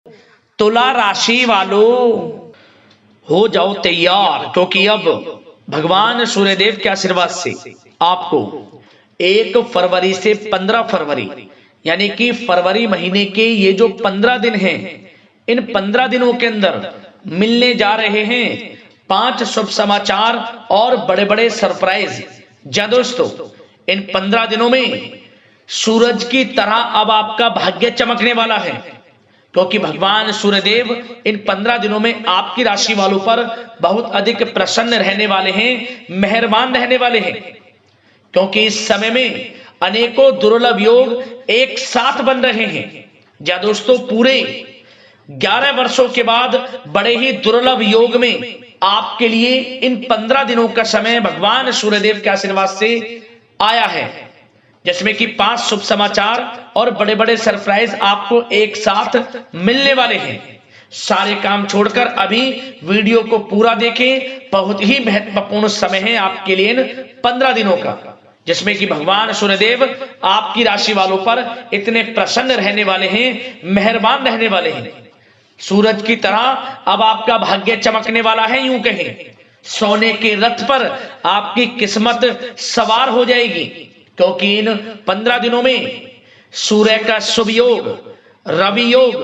तुला राशि वालों हो जाओ तैयार, क्योंकि अब भगवान सूर्यदेव के आशीर्वाद से आपको 1 फरवरी से 15 फरवरी यानी कि फरवरी महीने के ये जो 15 दिन हैं, इन 15 दिनों के अंदर मिलने जा रहे हैं 5 शुभ समाचार और बड़े बड़े सरप्राइज। जा दोस्तों, इन 15 दिनों में सूरज की तरह अब आपका भाग्य चमकने वाला है, क्योंकि भगवान सूर्यदेव इन 15 दिनों में आपकी राशि वालों पर बहुत अधिक प्रसन्न रहने वाले हैं, मेहरबान रहने वाले हैं, क्योंकि इस समय में अनेकों दुर्लभ योग एक साथ बन रहे हैं। जा दोस्तों, पूरे 11 वर्षों के बाद बड़े ही दुर्लभ योग में आपके लिए इन 15 दिनों का समय भगवान सूर्यदेव के आशीर्वाद से आया है, जिसमें कि 5 शुभ समाचार और बड़े बड़े सरप्राइज आपको एक साथ मिलने वाले हैं। सारे काम छोड़कर अभी वीडियो को पूरा देखें, बहुत ही महत्वपूर्ण समय है आपके लिए इन 15 दिनों का, जिसमें कि भगवान सूर्यदेव आपकी राशि वालों पर इतने प्रसन्न रहने वाले हैं, मेहरबान रहने वाले हैं। सूरज की तरह अब आपका भाग्य चमकने वाला है, यूं कहें सोने के रथ पर आपकी किस्मत सवार हो जाएगी, क्योंकि इन 15 दिनों में सूर्य का शुभ योग, रवि योग,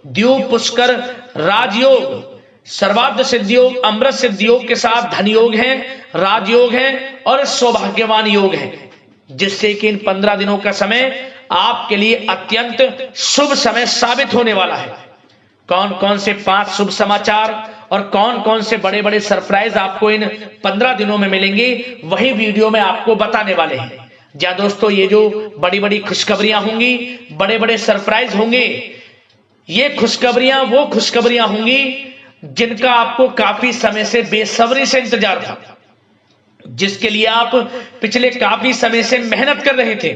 द्यूप पुष्कर राजयोग, सर्वार्थ सिद्धि योग, अमृत सिद्धि योग के साथ धन योग है, राजयोग है और सौभाग्यवान योग है, जिससे कि इन 15 दिनों का समय आपके लिए अत्यंत शुभ समय साबित होने वाला है। कौन कौन से 5 शुभ समाचार और कौन कौन से बड़े बड़े सरप्राइज आपको इन 15 दिनों में मिलेंगे, वही वीडियो में आपको बताने वाले हैं। जा दोस्तों, ये जो बड़ी बड़ी खुशखबरियां होंगी, बड़े बड़े सरप्राइज होंगे, ये खुशखबरियां वो खुशखबरियां होंगी जिनका आपको काफी समय से बेसब्री से इंतजार था, जिसके लिए आप पिछले काफी समय से मेहनत कर रहे थे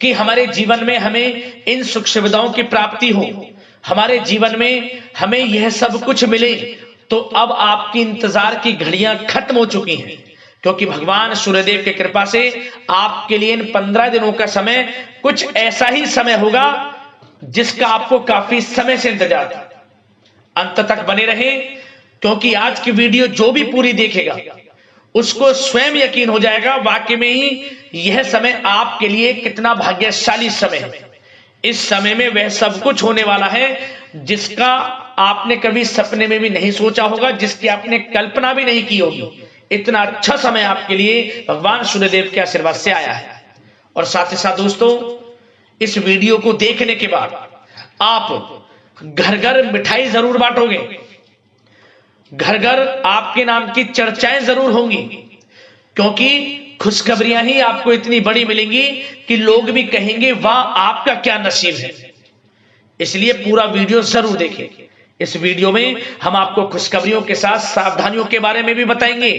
कि हमारे जीवन में हमें इन सुख सुविधाओं की प्राप्ति हो, हमारे जीवन में हमें यह सब कुछ मिले। तो अब आपकी इंतजार की घड़ियां खत्म हो चुकी हैं, क्योंकि भगवान सूर्यदेव की कृपा से आपके लिए इन 15 दिनों का समय कुछ ऐसा ही समय होगा जिसका आपको काफी समय से इंतजार था। अंत तक बने रहें, क्योंकि आज की वीडियो जो भी पूरी देखेगा उसको स्वयं यकीन हो जाएगा वाकई में ही यह समय आपके लिए कितना भाग्यशाली समय है। इस समय में वह सब कुछ होने वाला है जिसका आपने कभी सपने में भी नहीं सोचा होगा, जिसकी आपने कल्पना भी नहीं की होगी। इतना अच्छा समय आपके लिए भगवान सूर्यदेव के आशीर्वाद से आया है। और साथ ही साथ दोस्तों, इस वीडियो को देखने के बाद आप घर घर मिठाई जरूर बांटोगे, घर घर आपके नाम की चर्चाएं जरूर होंगी, क्योंकि खुशखबरियां ही आपको इतनी बड़ी मिलेंगी कि लोग भी कहेंगे वाह आपका क्या नसीब है। इसलिए पूरा वीडियो जरूर देखें। इस वीडियो में हम आपको खुशखबरियों के साथ सावधानियों के बारे में भी बताएंगे,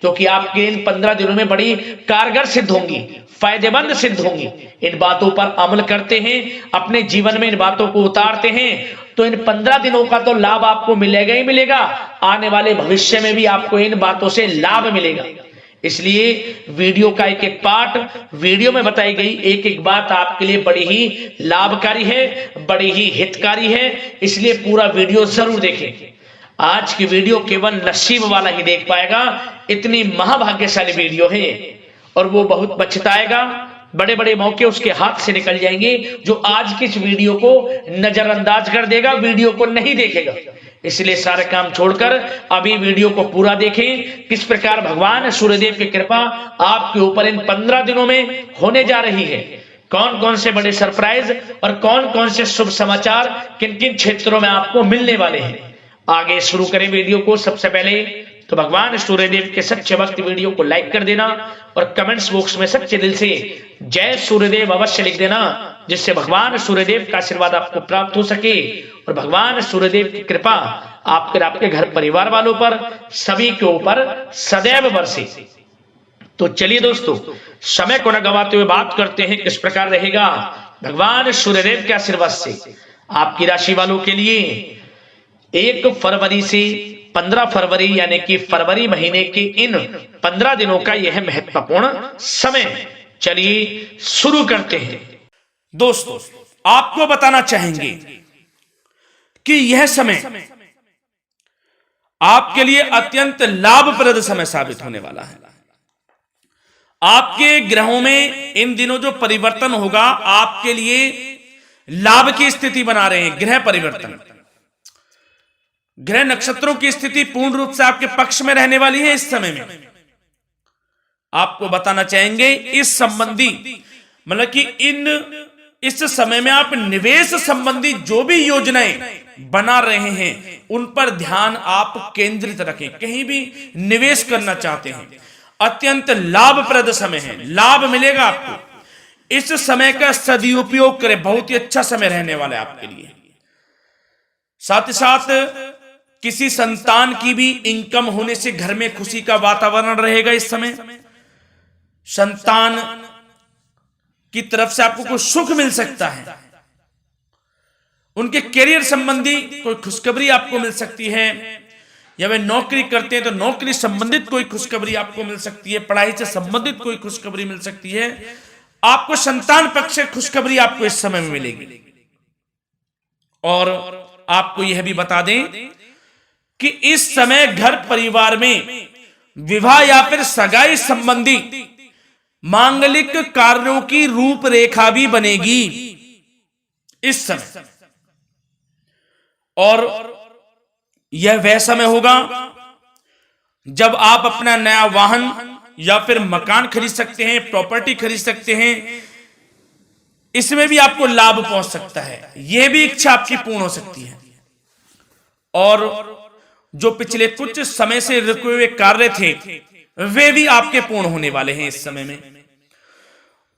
क्योंकि आपके इन 15 दिनों में बड़ी कारगर सिद्ध होंगी, फायदेमंद सिद्ध होंगी। इन बातों पर अमल करते हैं, अपने जीवन में इन बातों को उतारते हैं, तो इन 15 दिनों का तो लाभ आपको मिलेगा ही मिलेगा, आने वाले भविष्य में भी आपको इन बातों से लाभ मिलेगा। इसलिए वीडियो का एक एक पार्ट, वीडियो में बताई गई एक एक बात आपके लिए बड़ी ही लाभकारी है, बड़ी ही हितकारी है, इसलिए पूरा वीडियो जरूर देखें। आज की वीडियो केवल नसीब वाला ही देख पाएगा, इतनी महाभाग्यशाली वीडियो है, और वो बहुत पछताएगा। बड़े बड़े मौके उसके हाथ से निकल जाएंगे जो आज की इस वीडियो को नजरअंदाज कर देगा, वीडियो को नहीं देखेगा। इसलिए सारे काम छोड़कर अभी वीडियो को पूरा देखें, किस प्रकार भगवान सूर्यदेव की कृपा आपके ऊपर इन 15 दिनों में होने जा रही है, कौन कौन से बड़े सरप्राइज और कौन कौन से शुभ समाचार किन किन क्षेत्रों में आपको मिलने वाले हैं। आगे शुरू करें वीडियो को। सबसे पहले तो भगवान सूर्यदेव के सच्चे भक्त वीडियो को लाइक कर देना और कमेंट्स बॉक्स में सच्चे दिल से जय सूर्यदेव अवश्य लिख देना, जिससे भगवान सूर्यदेव का आशीर्वाद आपको प्राप्त हो सके और भगवान सूर्यदेव की कृपा आपके घर परिवार वालों पर सभी के ऊपर सदैव बरसे। तो चलिए दोस्तों, समय को न गवाते हुए बात करते हैं किस प्रकार रहेगा भगवान सूर्यदेव के आशीर्वाद से आपकी राशि वालों के लिए 1 फरवरी से 15 फरवरी यानी कि फरवरी महीने के इन 15 दिनों का यह महत्वपूर्ण समय। चलिए शुरू करते हैं। दोस्तों, आपको बताना चाहेंगे कि यह समय आपके लिए अत्यंत लाभप्रद समय साबित होने वाला है। आपके ग्रहों में इन दिनों जो परिवर्तन होगा आपके लिए लाभ की स्थिति बना रहे हैं। ग्रह परिवर्तन, ग्रह नक्षत्रों की स्थिति पूर्ण रूप से आपके पक्ष में रहने वाली है। इस समय में आपको बताना चाहेंगे इस संबंधी, मतलब कि इस समय में आप निवेश संबंधी जो भी योजनाएं बना रहे हैं उन पर ध्यान आप केंद्रित रखें। कहीं भी निवेश करना चाहते हैं, अत्यंत लाभप्रद समय है, लाभ मिलेगा आपको। इस समय का सदुपयोग करें, बहुत ही अच्छा समय रहने वाला है आपके लिए। साथ ही साथ किसी संतान की भी इनकम होने से घर में खुशी का वातावरण रहेगा। इस समय संतान की तरफ से आपको कोई सुख मिल सकता है, उनके करियर संबंधी कोई खुशखबरी आपको मिल सकती है, या वे नौकरी करते हैं तो नौकरी संबंधित कोई खुशखबरी आपको मिल सकती है, पढ़ाई से संबंधित कोई खुशखबरी मिल सकती है। आपको संतान पक्ष से खुशखबरी आपको इस समय में मिलेगी। और आपको यह भी बता दें कि इस समय घर परिवार में विवाह या फिर सगाई संबंधी मांगलिक कार्यों की रूपरेखा भी बनेगी इस समय। और यह वह समय होगा जब आप अपना नया वाहन या फिर मकान खरीद सकते हैं, प्रॉपर्टी खरीद सकते हैं। इसमें भी आपको लाभ पहुंच सकता है, यह भी इच्छा आपकी पूर्ण हो सकती है। और जो पिछले कुछ समय से रुके हुए कार्य थे वे भी आपके पूर्ण होने वाले हैं इस समय में।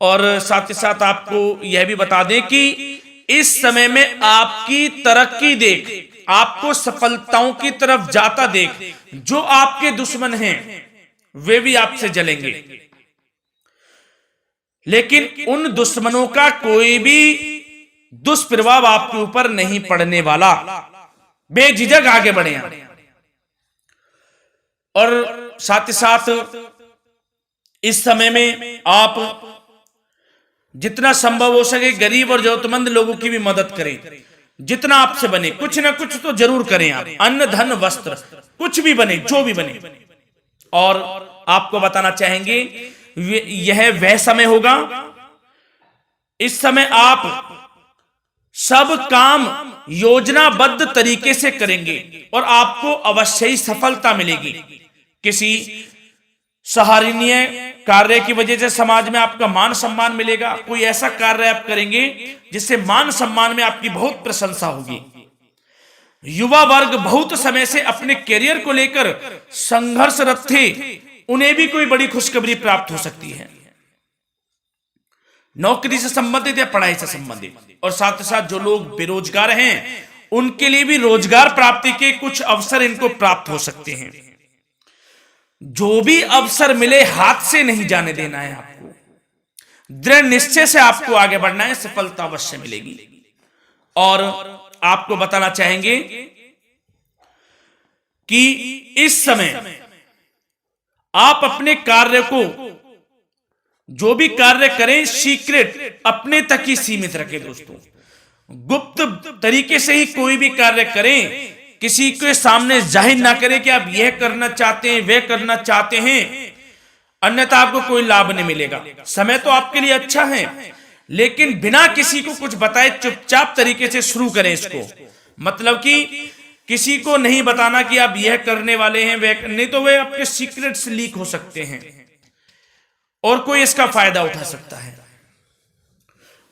और साथ ही साथ आपको यह भी बता दें कि इस समय में आपकी तरक्की देख, आपको सफलताओं की तरफ जाता देख जो आपके दुश्मन हैं वे भी आपसे जलेंगे, लेकिन उन दुश्मनों का कोई भी दुष्प्रभाव आपके ऊपर नहीं पड़ने वाला। बेझिझक आगे बढ़े आप। और साथ ही साथ इस समय में आप जितना संभव हो सके गरीब और जरूरतमंद लोगों की भी मदद करें। जितना आपसे बने कुछ ना कुछ तो जरूर करें आप, अन्न धन वस्त्र कुछ भी बने, जो भी बने। और आपको बताना चाहेंगे यह वह समय होगा, इस समय आप सब काम योजनाबद्ध तरीके से करेंगे और आपको अवश्य ही सफलता मिलेगी। किसी सराहनीय कार्य की वजह से समाज में आपका मान सम्मान मिलेगा। कोई ऐसा कार्य आप करेंगे जिससे मान सम्मान में आपकी बहुत प्रशंसा होगी। युवा वर्ग बहुत समय से अपने करियर को लेकर संघर्षरत थे, उन्हें भी कोई बड़ी खुशखबरी प्राप्त हो सकती है, नौकरी से संबंधित या पढ़ाई से संबंधित। और साथ ही साथ जो लोग बेरोजगार हैं उनके लिए भी रोजगार प्राप्ति के कुछ अवसर इनको प्राप्त हो सकते हैं। जो भी अवसर मिले हाथ से नहीं जाने देना है आपको, दृढ़ निश्चय से आपको आगे बढ़ना है, सफलता अवश्य मिलेगी। और आपको बताना चाहेंगे कि इस समय आप अपने कार्य को, जो भी कार्य करें, सीक्रेट अपने तक ही सीमित रखें दोस्तों। गुप्त तरीके से ही कोई भी कार्य करें, किसी के सामने जाहिर ना करें कि आप यह करना चाहते हैं, वह करना चाहते हैं, अन्यथा आपको कोई लाभ नहीं मिलेगा। समय तो आपके लिए अच्छा है, लेकिन बिना किसी को कुछ बताए चुपचाप तरीके से शुरू करें इसको। मतलब कि किसी को नहीं बताना कि आप यह करने वाले हैं, वह नहीं, तो वे आपके सीक्रेट्स लीक हो सकते हैं और कोई इसका फायदा उठा सकता है।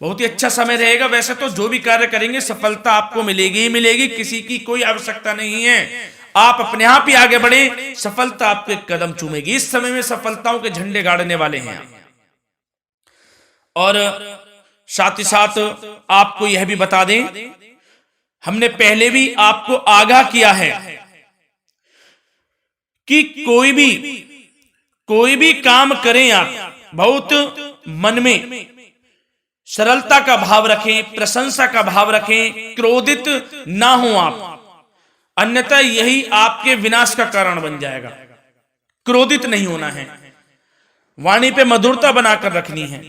बहुत ही अच्छा समय रहेगा। वैसे तो जो भी कार्य करेंगे सफलता आपको मिलेगी ही मिलेगी, किसी की कोई आवश्यकता नहीं है। आप अपने आप ही आगे बढ़े, सफलता आपके कदम चूमेगी। इस समय में सफलताओं के झंडे गाड़ने वाले हैं। और साथ ही साथ आपको यह भी बता दें, हमने पहले भी आपको आगाह किया है कि कोई भी काम करें आप बहुत मन में सरलता का भाव रखें, प्रशंसा का भाव रखें, क्रोधित ना हो आप, अन्यथा यही आपके विनाश का कारण बन जाएगा। क्रोधित नहीं होना है, वाणी पे मधुरता बनाकर रखनी है।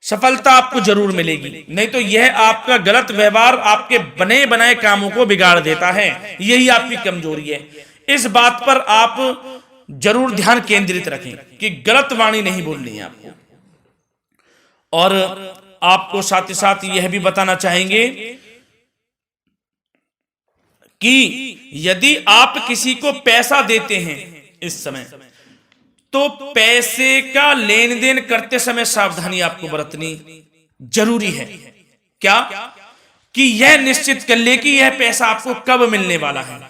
सफलता आपको जरूर मिलेगी, नहीं तो यह आपका गलत व्यवहार आपके बने बनाए कामों को बिगाड़ देता है। यही आपकी कमजोरी है। इस बात पर आप जरूर ध्यान केंद्रित रखें कि गलत वाणी नहीं बोलनी है आपको। और आपको साथ ही साथ यह भी बताना चाहेंगे कि यदि आप किसी को पैसा देते हैं इस समय, तो पैसे का लेन देन करते समय सावधानी आपको बरतनी जरूरी है। क्या कि यह निश्चित कर ले कि यह पैसा आपको कब मिलने वाला है।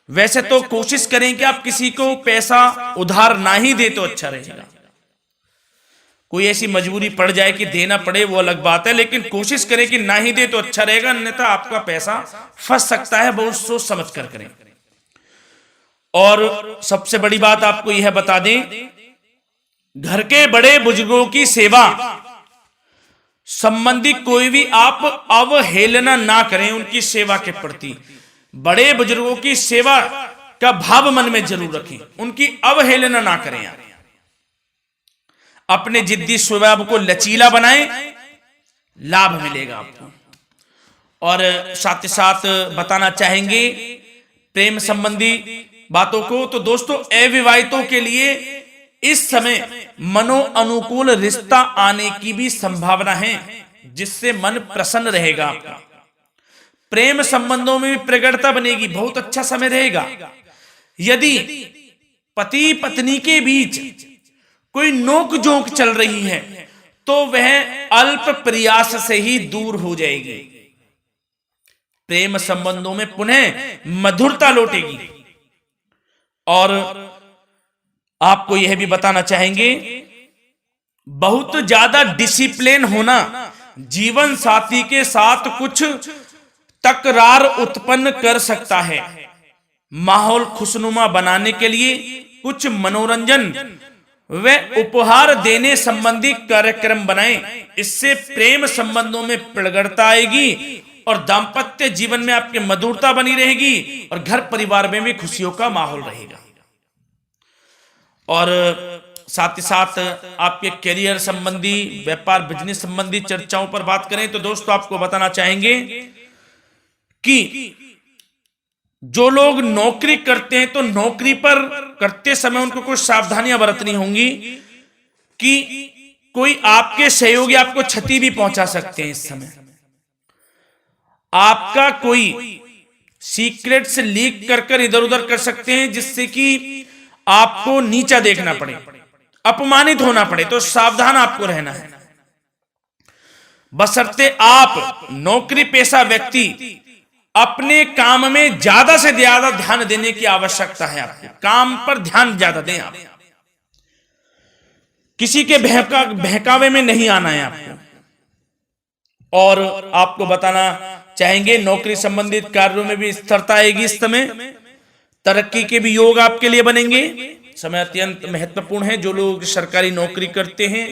वैसे तो कोशिश करें कि आप किसी को पैसा उधार ना ही दे तो अच्छा रहेगा। कोई ऐसी मजबूरी पड़ जाए कि देना पड़े वो अलग बात है, लेकिन कोशिश करें कि ना ही दे तो अच्छा रहेगा, अन्यथा आपका पैसा फंस सकता है। बहुत सोच समझ कर करें। और सबसे बड़ी बात आपको यह बता दें, घर के बड़े बुजुर्गों की सेवा संबंधी कोई भी आप अवहेलना ना करें उनकी सेवा के प्रति। बड़े बुजुर्गों की सेवा का भाव मन में जरूर रखें, उनकी अवहेलना ना करें आप। अपने जिद्दी स्वभाव को लचीला बनाएं, लाभ मिलेगा आपको। और साथ ही साथ बताना चाहेंगे प्रेम संबंधी बातों को, तो दोस्तों अविवाहितों के लिए इस समय मनो अनुकूल रिश्ता आने की भी संभावना है, जिससे मन प्रसन्न रहेगा आपका। प्रेम संबंधों में भी प्रगाढ़ता बनेगी, बहुत अच्छा समय रहेगा। यदि पति पत्नी के बीच कोई नोक झोंक चल रही है तो वह अल्प प्रयास से ही दूर हो जाएगी। प्रेम संबंधों में पुनः मधुरता लौटेगी। और आपको यह भी बताना चाहेंगे, बहुत ज्यादा डिसिप्लिन होना जीवन साथी के साथ कुछ तकरार उत्पन्न कर सकता है। माहौल खुशनुमा बनाने के लिए कुछ मनोरंजन व उपहार देने संबंधी कार्यक्रम बनाएं। इससे प्रेम संबंधों में प्रगाढ़ता आएगी और दाम्पत्य जीवन में आपकी मधुरता बनी रहेगी और घर परिवार में भी खुशियों का माहौल रहेगा। और साथ ही साथ आपके करियर संबंधी, व्यापार बिजनेस संबंधी चर्चाओं पर बात करें तो दोस्तों आपको बताना चाहेंगे कि जो लोग नौकरी करते हैं तो नौकरी पर करते समय उनको कुछ सावधानियां बरतनी होंगी कि कोई आपके सहयोगी आपको क्षति भी पहुंचा सकते हैं। इस समय आपका कोई सीक्रेट्स लीक कर इधर उधर कर सकते हैं, जिससे कि आपको नीचा देखना पड़े, अपमानित होना पड़े। तो सावधान आपको रहना है। बशर्ते आप नौकरी पेशा व्यक्ति अपने काम में ज्यादा से ज्यादा ध्यान देने की आवश्यकता है। आपको काम पर ध्यान ज्यादा दें। आप किसी के बहकावे में नहीं आना है आपको। और आपको बताना चाहेंगे नौकरी संबंधित कार्यों में भी स्थिरता आएगी। इस समय तरक्की के भी योग आपके लिए बनेंगे। समय अत्यंत महत्वपूर्ण है। जो लोग सरकारी नौकरी करते हैं,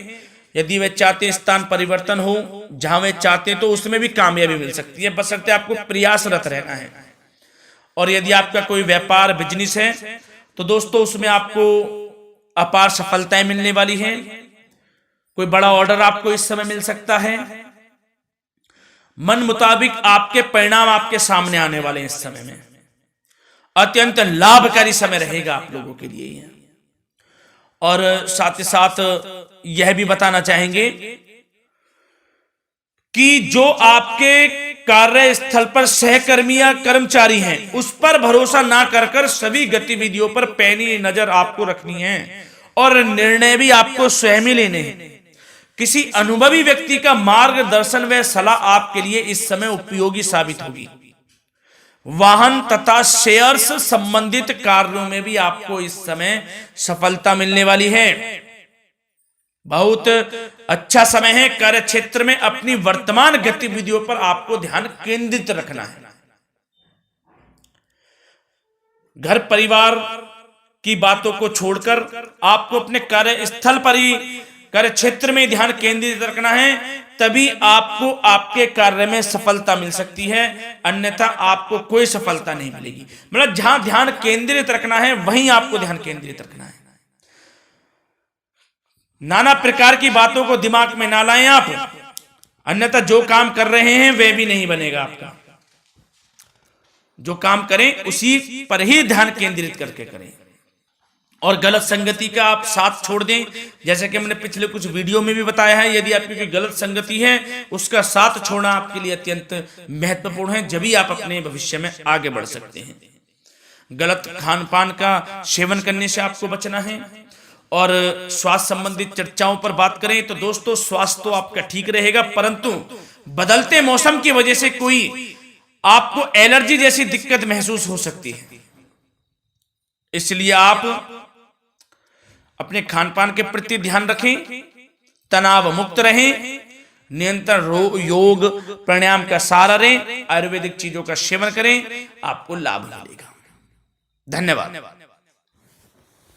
यदि वे चाहते हैं स्थान परिवर्तन हो, जहां वे चाहते हैं, तो उसमें भी कामयाबी मिल सकती है, बशर्ते आपको प्रयासरत रहना है। और यदि आपका कोई व्यापार बिजनेस है तो दोस्तों उसमें आपको अपार सफलताएं मिलने वाली हैं। कोई बड़ा ऑर्डर आपको इस समय मिल सकता है। मन मुताबिक आपके परिणाम आपके सामने आने वाले हैं। इस समय में अत्यंत लाभकारी समय रहेगा आप लोगों के लिए। और साथ ही साथ यह भी बताना चाहेंगे कि जो आपके कार्यस्थल पर सहकर्मी या कर्मचारी हैं, उस पर भरोसा ना कर सभी गतिविधियों पर पैनी नजर आपको रखनी है और निर्णय भी आपको स्वयं ही लेने हैं। किसी अनुभवी व्यक्ति का मार्गदर्शन व सलाह आपके लिए इस समय उपयोगी साबित होगी। वाहन तथा शेयर्स संबंधित कार्यों में भी आपको इस समय सफलता मिलने वाली है। बहुत अच्छा समय है। कार्य क्षेत्र में अपनी वर्तमान गतिविधियों पर आपको ध्यान केंद्रित रखना है। घर परिवार की बातों को छोड़कर आपको अपने कार्यस्थल पर ही, कार्य क्षेत्र में ध्यान केंद्रित रखना है, तभी आपको आपके कार्य में सफलता मिल सकती है, अन्यथा आपको कोई सफलता नहीं मिलेगी। मतलब जहां ध्यान केंद्रित रखना है वहीं आपको ध्यान केंद्रित रखना है। नाना प्रकार की बातों को दिमाग में ना लाएं आप, अन्यथा जो काम कर रहे हैं वह भी नहीं बनेगा आपका। जो काम करें उसी पर ही ध्यान केंद्रित करके करें, और गलत संगति का आप साथ छोड़ दें। जैसे कि हमने पिछले कुछ वीडियो में भी बताया है, यदि आपकी कोई गलत संगति है उसका साथ छोड़ना आपके लिए अत्यंत महत्वपूर्ण है, जब ही आप अपने भविष्य में आगे बढ़ सकते हैं। गलत खान पान का सेवन करने से आपको बचना है। और स्वास्थ्य संबंधित चर्चाओं पर बात करें तो दोस्तों, स्वास्थ्य तो आपका ठीक रहेगा, परंतु बदलते मौसम की वजह से कोई आपको एलर्जी जैसी दिक्कत महसूस हो सकती है। इसलिए आप अपने खान पान के प्रति ध्यान रखें, तनाव मुक्त रहें, नियंत्रण योग प्राणायाम का सहारा लें, आयुर्वेदिक चीजों का सेवन करें, आपको लाभ मिलेगा। धन्यवाद।